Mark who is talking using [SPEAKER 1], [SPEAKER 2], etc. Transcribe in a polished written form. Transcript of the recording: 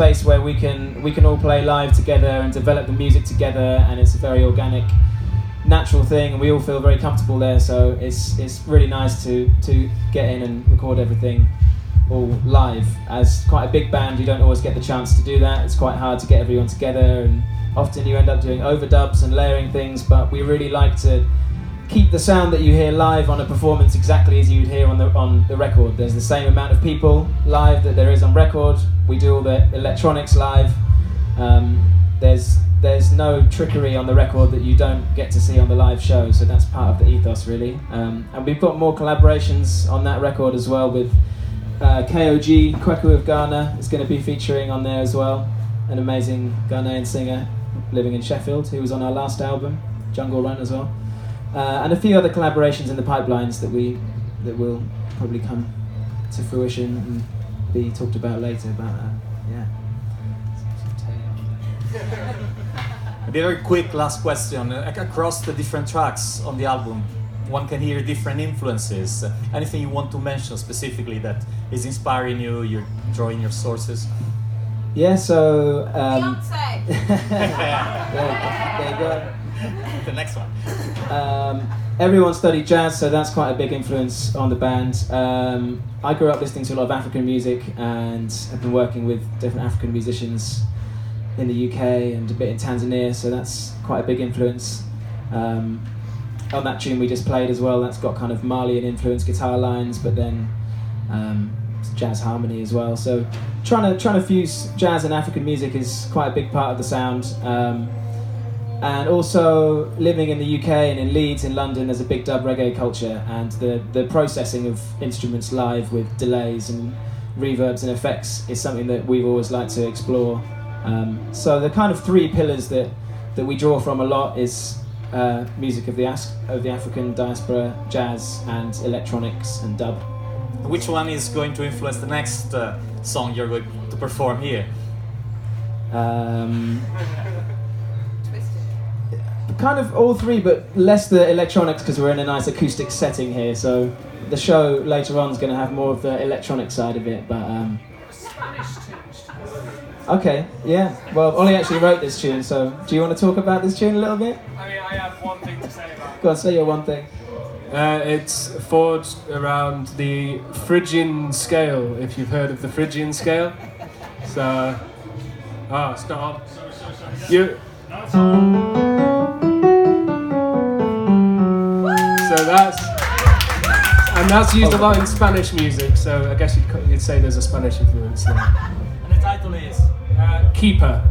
[SPEAKER 1] space where we can all play live together and develop the music together, and it's a very organic, natural thing, and we all feel very comfortable there. So it's really nice to get in and record everything all live. As quite a big band, you don't always get the chance to do that. It's quite hard to get everyone together, and often you end up doing overdubs and layering things. But we really like to keep the sound that you hear live on a performance exactly as you'd hear on the record. There's the same amount of people live that there is on record. We do all the electronics live. There's no trickery on the record that you don't get to see on the live show, so that's part of the ethos, really. And we've got more collaborations on that record as well, with KOG, Kweku of Ghana, is going to be featuring on there as well, an amazing Ghanaian singer living in Sheffield, who was on our last album, Jungle Run, as well. And a few other collaborations in the pipelines that will probably come to fruition and be talked about later. But yeah.
[SPEAKER 2] A very quick last question. Across the different tracks on the album, one can hear different influences. Anything you want to mention specifically that is inspiring you? You're drawing your sources.
[SPEAKER 1] Yeah. So.
[SPEAKER 3] Beyonce.
[SPEAKER 1] Yeah, there you go.
[SPEAKER 2] The next one.
[SPEAKER 1] Everyone studied jazz, so that's quite a big influence on the band. I grew up listening to a lot of African music, and have been working with different African musicians in the UK and a bit in Tanzania, so that's quite a big influence. On that tune we just played as well, that's got kind of Malian influence guitar lines, but then jazz harmony as well. So trying to fuse jazz and African music is quite a big part of the sound. And also living in the UK and in Leeds in London, there's a big dub reggae culture, and the processing of instruments live with delays and reverbs and effects is something that we've always liked to explore. So the kind of three pillars that we draw from a lot is music of the African diaspora, jazz and electronics and dub.
[SPEAKER 2] Which one is going to influence the next song you're going to perform here?
[SPEAKER 1] Kind of all three, but less the electronics because we're in a nice acoustic setting here. So the show later on is going to have more of the electronic side of it. But okay, yeah. Well, Ollie actually wrote this tune, so do you want to talk about this tune a little bit?
[SPEAKER 4] I mean, I have one thing to say about it.
[SPEAKER 1] Go on, say your one thing.
[SPEAKER 4] It's forged around the Phrygian scale, if you've heard of the Phrygian scale. So, it's not on. You. So that's used a lot in Spanish music. So I guess you'd say there's a Spanish influence there.
[SPEAKER 2] And the title is
[SPEAKER 4] Keeper.